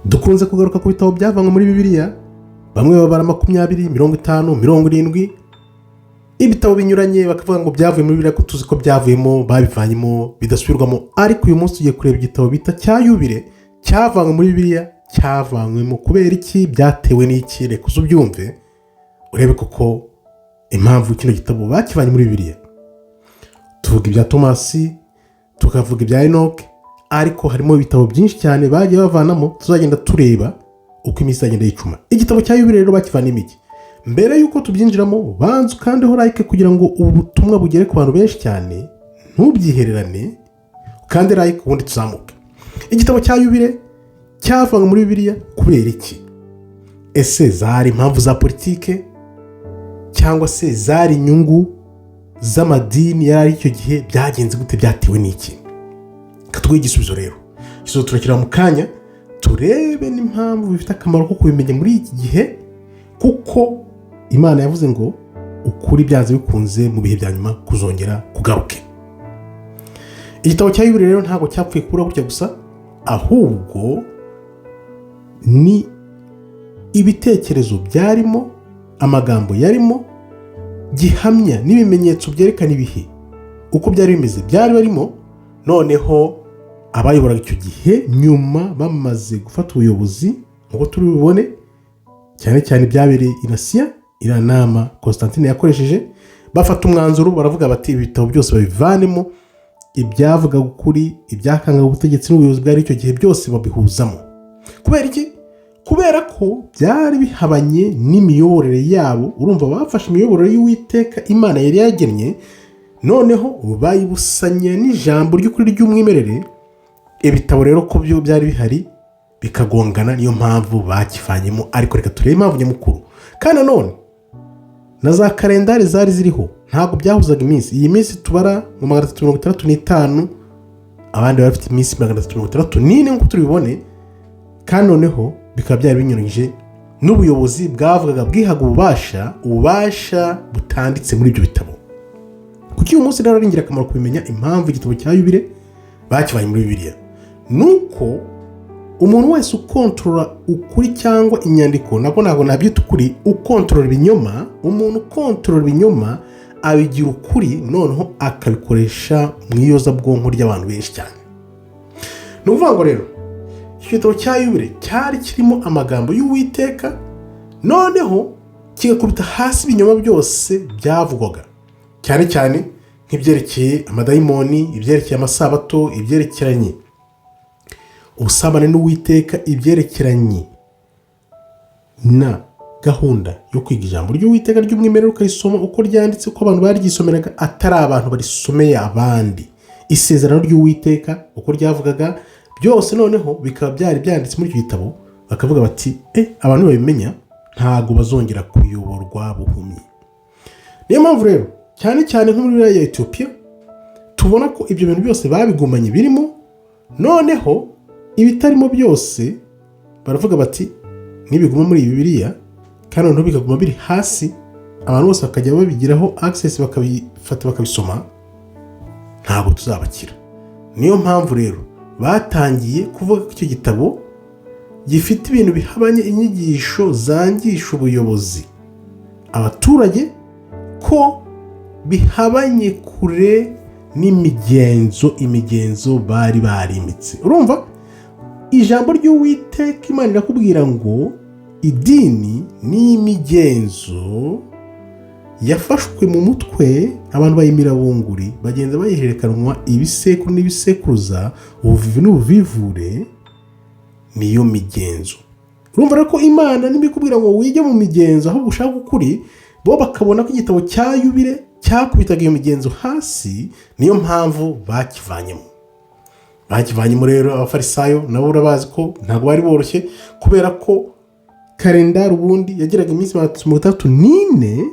dukunze kugaruka ku bitabo byavanywe muri Bibiliya, bamwe babara 20, 50, 70, ibitabo binyuranye bakavuga ngo byavuye muri Bibiliya, ko tuzi ko byavuyemo, babivanyemo bidasubirwamo. Ariko uyu munsi tugiye kureba igitabo bita cya Yubile cyavanywe muri Bibiliya, cyavanywemo kubera iki, byatewe n'iki. Reka uzubyumve urebe koko impamvu kino gitabo bakivanye muri Bibiliya. Tuvuga ibya Tomasi, tukavuga ibya Enoch, ariko harimo ibitabo byinshi cyane bagiye bavanamo, tuzagenda tureba uko iminsi izagenda yicuma. Igitabo cya Yubile rero bakivanemo iki? Mbere yuko tubyinjiramo, banza ukandeho like kugira ngo ubu butumwa bugere ku bantu benshi cyane, ntubyihererane, ukande like ubundi tuzamuke. Igitabo cya Yubile cyavanywe muri Bibiliya kubera iki? Ese zari impamvu za politike cyangwa se zari inyungu z'amadini yari icyo gihe? Byagenze gute? Byatewe n'iki? Katugwe igisubizo rero. Igisubizo turakira mu kanya, turebe n'impamvu bifite akamaro ko kubimenya muri iki gihe, kuko Imana yavuze ngo ukuri byanze bikunze mu bihe bya nyuma kuzongera kugaruke. Igitabo cya Yubile rero ntabwo cyapfuye kubura gutya gusa, ahubwo ni ibitekerezo byarimo, amagambo yarimo, gihamya n'ibimenyetso byerekana ibihe uko byari bimeze byari barimo. Noneho abayoboraga icyo gihe nyuma bamaze gufata ubuyobozi, nk'uko turi bubone, cyane cyane byabereye Inasiya, iriya nama Constantine yakoresheje, bafata umwanzuro baravuga bati ibitabo byose babivanemo, ibyavuga ukuri, ibyakangaga ubutegetsi n'ubuyobozi bwari icyo gihe byose babihuzamo. Kubera iki? Kubera ko byari bihabanye n'imiyoborere yabo. Urumva, bafashe imiyoborere y'Uwiteka Imana yari yagennye, noneho bayibusanya n'ijambo ry'ukuri ry'umwimerere. Ibitabo rero ko byo byari bihari bikagongana, niyo mpamvu bakivanyemo. Ariko reka turebe impamvu nyamukuru. Kandi none na za kalendari zari ziriho ntabwo byahuzaga iminsi. Iyi minsi tubara mu 365, abandi bari bafite iminsi 364 nk'uko turibone. Kandi noneho bikaba byari binyuranyije n'ubuyobozi bwavugaga bwihaga ububasha butanditse muri ibyo bitabo. Kuki uyu munsi rero ari ingirakamaro kubimenya impamvu igitabo cya Yubile bakivanye muri Bibiliya? Nuko umuntu wese ukontorora ukuri cyangwa inyandiko, ntabwo nabyita ukuri, ukontorora ibinyoma, umuntu ukontorora ibinyoma abigira ukuri, noneho akabikoresha mu iyozabwonko ry'abantu benshi cyane. Ni ukuvuga ngo rero igitabo cya Yubile cyari kirimo amagambo y'Uwiteka, noneho kigakubita hasi ibinyoma byose byavugwaga, cyane cyane nk'ibyerekeye amadayimoni, ibyerekeye amasabato, ibyerekeranye ubusabane n'Uwiteka, ibyerekeranye na gahunda yo kwiga ijambo ry'Uwiteka ry'umwimerere, ukayisoma uko ryanditse, uko abantu baryisomeraga, atari abantu barisomeye abandi. Isezerano ry'Uwiteka uko ryavugaga byose, noneho bikaba byari byanditse muri icyo gitabo. Bakavuga bati abantu babimenya ntago bazongera kuyoborwa buhumyi. Niyo mpamvu rero cyane cyane nko muri ya Ethiopia tubona ko ibyo bintu byose babigumanye birimo, noneho ibitarimo byose baravuga bati nibiguma muri Bibiliya kandi noneho bikaguma biri hasi, abantu bose bakajya babigiraho access, bakabifata bakabisoma, ntabwo tuzabakira. Niyo mpamvu rero batangiye kuvuga ko icyo gitabo gifite ibintu bihabanye, inyigisho zangisha ubuyobozi, abaturage, ko bihabanye kure n'imigenzo bari barimitse. Urumva, ijambo ry'Uwiteka Imana irakubwira ngo idini n'imigenzo yafashwe mu mutwe, abantu bayimira bunguri, bagenda bayiherekanwa ibisekuru n'ibisekuruza, ubuvivi n'ubuvivure, niyo migenzo. Urumva rero ko Imana nibikubwira ngo wige mu migenzo aho ushaka ukuri, bo bakabona ko igitabo cya Yubile cyakubitaga iyo migenzo hasi. Niyo mpamvu bakivanyemo. Rero abafarisayo nabo urabazi ko ntabwo bari boroshye, kubera ko kalendari ubundi yagiraga iminsi 364,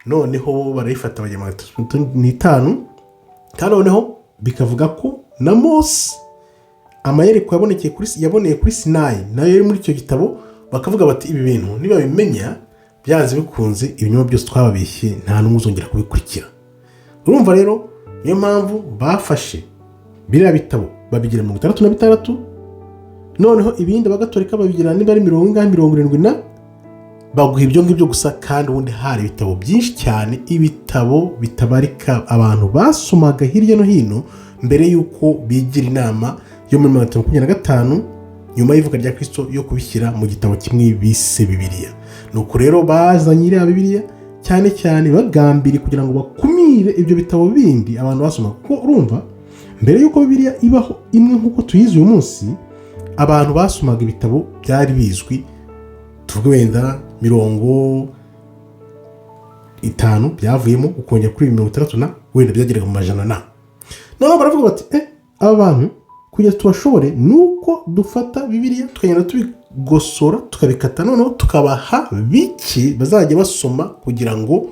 noneho barayifata bajya 365, kandi noneho bikavuga ko na Mose amayereko yaboneye kuri Sinayi nayo yari muri icyo gitabo. Bakavuga bati ibi bintu niba bimenya byanze bikunze ibinyoma byose twababeshye nta n'umwe uzongera kubikurikira. Urumva rero niyo mpamvu bafashe biriya bitabo babigira 66, noneho ibindi abagatolika babigira niba ari 70 baguha ibyo ngibyo gusa. kandi ubundi hari ibitabo byinshi cyane, ibitabo bitabarika abantu basomaga hirya no hino mbere y'uko bigira inama yo muri 1925 nyuma y'ivuka rya Kristo yo kubishyira mu gitabo kimwe bise Bibiliya. nuko rero bazanye iriya Bibiliya cyane cyane bagambiriye kugira ngo bakumire ibyo bitabo bindi abantu basoma, kuko urumva mbere y'uko Bibiliya ibaho imwe nk'uko tuyizi uyu munsi, abantu basomaga ibitabo byari bizwi, tuvuge wenda 50 byavuyemo ukongera kuri 60 na wenda byageraga mu majana na. Noneho baravuga bati aba bantu kugira tubashobore nuko dufata Bibiliya tukagenda tubigosora tukabikata, noneho tukabaha bike bazajya basoma kugira ngo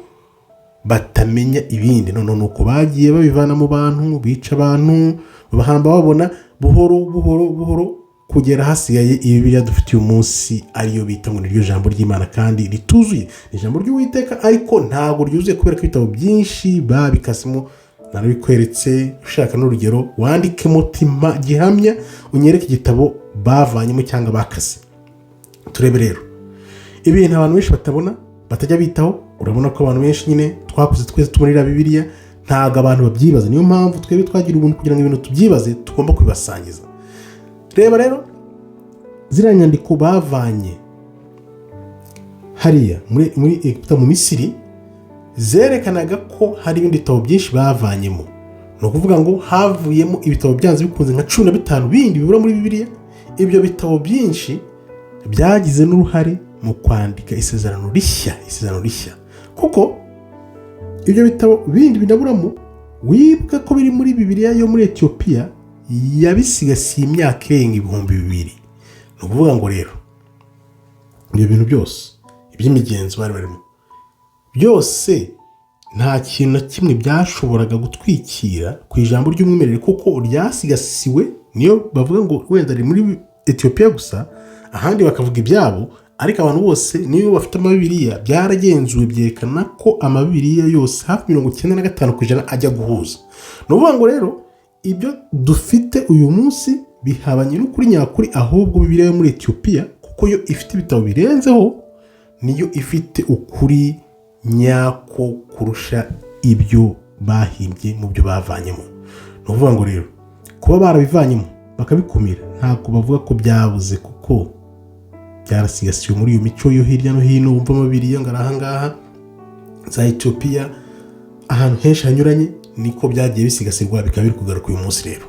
batamenya ibindi. noneho nuko bagiye babivana mu bantu, bica abantu, bahamba babona buhoro kugera hasigaye Bibiliya dufite uyu munsi ariyo bita ngo niryo jambo ry'Imana kandi rituzuye. ni ijambo ry'Uwiteka ariko ntabwo ryuzuye kubera ko ibitabo byinshi babikasemo. narabikweretse, ushaka n'urugero wandike mutima gihamya unyereke igitabo bavanyemo cyangwa bakase. turebe rero ibintu abantu benshi batabona batajya bitaho. urabona ko abantu benshi nyine twakuze twese tubonera Bibiliya, ntabwo abantu babyibaza. niyo mpamvu twebwe twagira ubuntu kugira ngo ibintu tubyibaze tugomba kubibasangiza. reba rero ziriya nyandiko bavanye hariya muri Egiputa mu Misiri zerekanaga ko hari ibindi bitabo byinshi bavanyemo. ni ukuvuga ngo havuyemo ibitabo byanze bikunze nka 15 bindi bibura muri Bibiliya. ibyo bitabo byinshi byagize n'uruhare mu kwandika isezerano rishya, kuko ibyo bitabo bindi binaburamo wibuka ko biri muri Bibiliya yo muri Etiyopiya yabisigasiye imyaka irenga 2000. ni ukuvuga ngo rero ibyo bintu byose iby'imigenzo bari barimo byose nta kintu na kimwe byashoboraga gutwikira ku ijambo ry'umwimerere, kuko ryasigasiwe. niyo bavuga ngo wenda ari muri Etiyopiya gusa, ahandi bakavuga ibyabo, ariko abantu bose niyo bafite amabibiliya byaragenzuwe byerekana ko amabibiliya yose hafi 95% ajya guhuza. ni ukuvuga ngo rero ibyo dufite uyu munsi bihabanye n'ukuri nyakuri, ahubwo Bibiliya yo muri Etiyopiya kuko yo ifite ibitabo birenzeho niyo ifite ukuri nyako kurusha ibyo bahimbye mu byo bavanyemo. ni ukuvuga ngo rero kuba barabivanyemo bakabikumira ntabwo bavuga ko byabuze, kuko byarasigasiwe muri iyo mico yo hirya no hino. wumva amabibiliya ngo arahangaha za Etiyopiya ahantu henshi hanyuranye niko byagiye bisigasirwa bikaba biri kugaruka uyu munsi. rero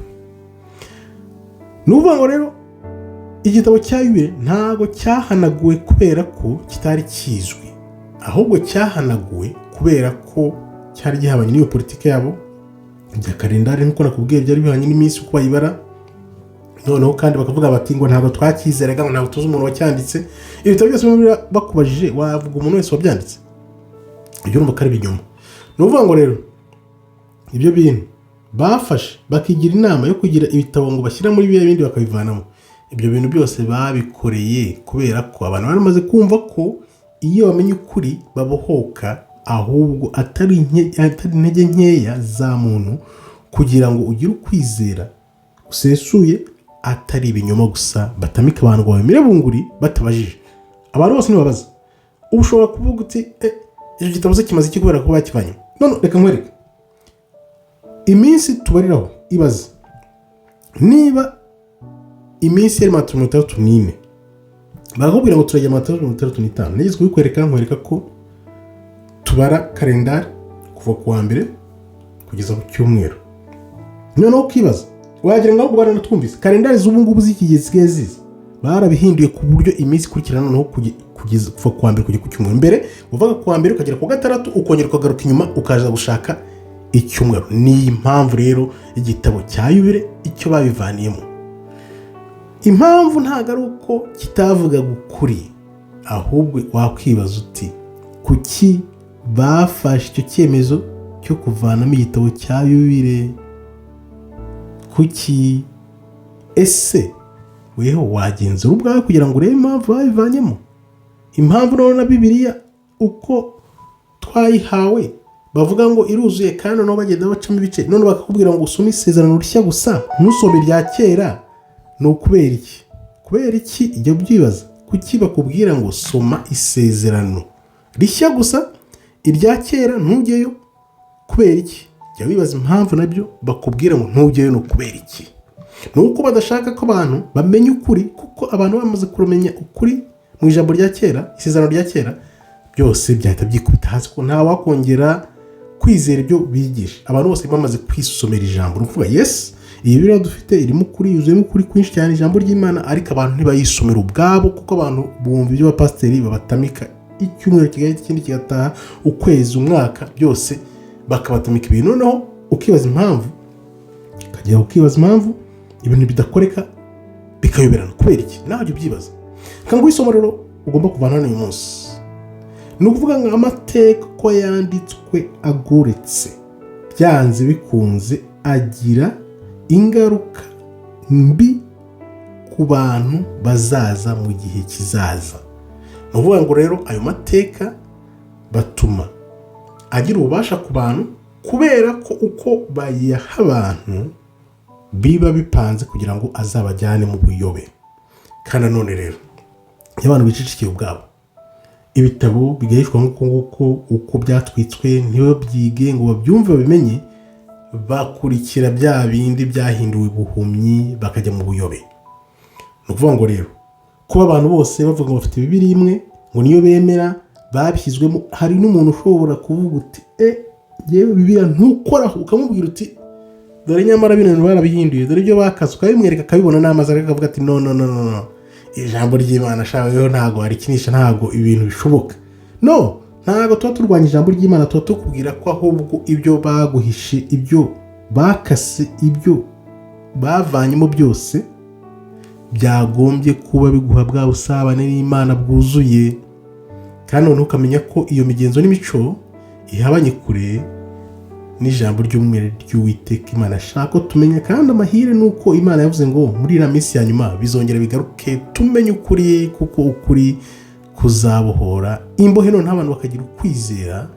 ni ukuvuga ngo rero igitabo cya Yubile ntabwo cyahanaguwe kubera ko kitari kizwi, ahubwo cyahanaguwe kubera ko cyari gihabanye n'iyo politiki yabo bya kalendari nk'uko nakubwiye, byari bihanye n'iminsi uko bayibara. noneho kandi bakavuga bati ngo ntabwo twakizeraga, ngo ntabwo tuzi umuntu wacyanditse. ibitabo byose bakubajije wavuga umuntu wese wabyanditse, ibyo urumva ko ari ibinyoma. ni ukuvuga ngo rero ibyo bintu bafashe bakigira inama yo kugira ibitabo ngo bashyira muri biya bindi bakabivanamo. ibyo bintu byose babikoreye kubera ko abantu baramaze kumva ko iyo bamenye ukuri babohoka, ahubwo atari intege nkeya za muntu kugira ngo ugire ukwizera usesuye, atari ibinyoma gusa batamika abantu ngo bamire bunguri batabajije. abantu bose nibabaza, ubu ushobora kuvuga uti icyo gitabo se kimaze iki kubera ko bakivanye. none reka nkwereke iminsi tubariraho. ibaze niba iminsi yari 34 barakubwira ngo turajya 35. nigeze kubikwereka nkwereka ko tubara kalendari kuva ku wa mbere kugeza ku cyumweru. noneho ukibaza wagira ngo ahubwo baranatwumvise kalendari z'ubu ngubu zikigeze ziza barabihinduye ku buryo iminsi ikurikirana noneho kugeza kuva ku wa mbere kugera ku cyumweru. mbere uvaga ku wa mbere ukagera ku gatandatu ukongera ukagaruka inyuma ukaza gushaka icyumweru. ni impamvu rero igitabo cya Yubile icyo babivaniyemo. impamvu ntabwo ari uko kitavugaga ukuri, ahubwo wakwibaza uti kuki bafashe icyo cyemezo cyo kuvanamo igitabo cya Yubile? kuki? ese weho wagenzura ubwawe kugira ngo urebe impamvu babivanyemo? impamvu none na Bibiliya uko twayihawe bavuga ngo iruzuye kandi noneho bagenda bacamo ibice, none bakakubwira ngo usome isezerano rishya gusa ntusome irya kera. ni ukubera iki? kubera iki? Ijya byibaza kuki bakubwira ngo soma isezerano rishya gusa, irya kera ntujyeyo? Kubera iki? Jya wibaza impamvu nabyo bakubwira ngo ntujyeyo. No kubera iki? Ni uko badashaka ko abantu bamenya ukuri, kuko abantu bamaze kumenya ukuri mu ijambo rya kera, isezerano rya kera, byose byahita byikubita hasi ko nta wakongera kwizera ibyo bigisha. Abantu bose bamaze kwisomera ijambo. Ni ukuvuga yes, iyi Bibiliya dufite irimo ukuri, yuzuyemo ukuri kwinshi cyane, ijambo ry'Imana, ariko abantu ntibayisomera ubwabo, kuko abantu bumva ibyo abapasiteri babatamika icyumweru kigahita ikindi kigataha, ukwezi, umwaka, byose bakabatamika ibintu. Noneho ukibaza impamvu, ukajya ukibaza impamvu ibintu bidakoreka bikayoberana. Kubera iki? Nawe jya ubyibaza. Kanguha isomo rero ugomba kuvana hano uyu munsi. Ni ukuvuga ngo amateka ko yanditswe agoretse, byanze bikunze agira ingaruka mbi ku bantu bazaza mu gihe kizaza. Ni ukuvuga ngo rero ayo mateka batuma agira ububasha ku bantu, kubera ko uko bayaha abantu biba bipanze kugira ngo azabajyane mu buyobe. Kandi none rero iyo abantu bicicikiye ubwabo, ibitabo bigahishwa uko byatwitswe, ntibabyige ngo babyumve babimenye, bakurikira bya bindi byahinduwe ubuhumyi bakajya mu buyobe. Ni ukuvuga ngo rero kuba abantu bose bavuga ngo bafite Bibiliya imwe ngo niyo bemera, babishyizwemo. Hari n'umuntu ushobora kuvuga uti yewe Bibiliya ntukoraho, ukamubwira uti dore nyamara bino bintu barabihinduye, dore ibyo bakaze, ukabimwereka akabibona n'amazi, ariko akavuga ati no, ijambo ry'Imana shaweho ntago harikinisha, ntago ibintu bishoboka. No, ntago tuba turwanya ijambo ry'Imana, tuba tukubwira ko ahubwo ibyo baguhishe, ibyo bakase, ibyo bavanyemo byose byagombye kuba biguha bwa busabane n'Imana bwuzuye. Kandi noneho ukamenya ko iyo migenzo n'imico ihabanye kure n'ijambo ry'umwimerere ry'Uwiteka Imana ashaka ko tumenya. Kandi amahire ni uko Imana yavuze ngo muri iriya minsi ya nyuma bizongera bigaruke, tumenye ukuri, kuko ukuri kuzabohora imbohe. Noneho abantu bakagira ukwizera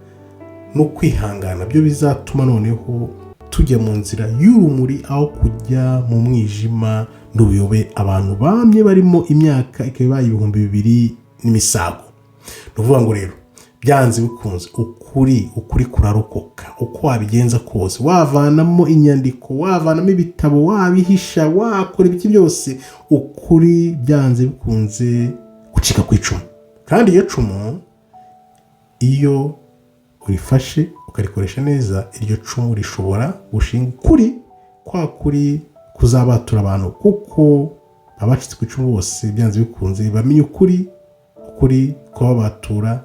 no kwihangana, byo bizatuma noneho tujya mu nzira y'urumuri aho kujya mu mwijima n'ubuyobe abantu bamye barimo imyaka ikaba ibaye 2000 n'imisago. Ni ukuvuga ngo rero byanze bikunze ukuri kurarokoka. Uko wabigenza kose, wavanamo inyandiko, wavanamo ibitabo, wabihisha, wakora ibiki byose, ukuri byanze bikunze gucika ku icumu. Kandi iyo cumu iyo urifashe ukarikoresha neza, iryo cumu rishobora gushinga ukuri, kwa kuri kuzabatura abantu, kuko abacitse ku icumu bose byanze bikunze bamenye ukuri kubabatura,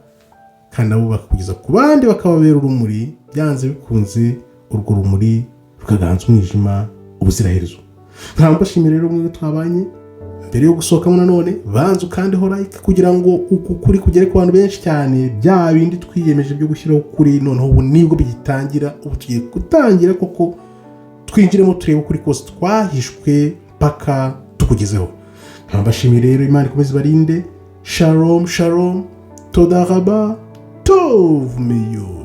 kandi nabo bakugeza ku bandi bakababera urumuri. Byanze bikunze urwo rumuri rukaganza umwijima ubuziraherezo. Nkambashimira rero mwe twabanye. Mbere yo gusohokamo nanone banza ukandeho like kugira ngo uku kuri kugere ku bantu benshi cyane, bya bindi twiyemeje byo gushyiraho kuri noneho ubu nibwo bigitangira. Ubu tugiye gutangira koko twinjiremo turebe ukuri kose twahishwe paka tukugezeho. Nkambashimira rero, Imana ikomeze barinde. Shalom, toda raba, tov meyo.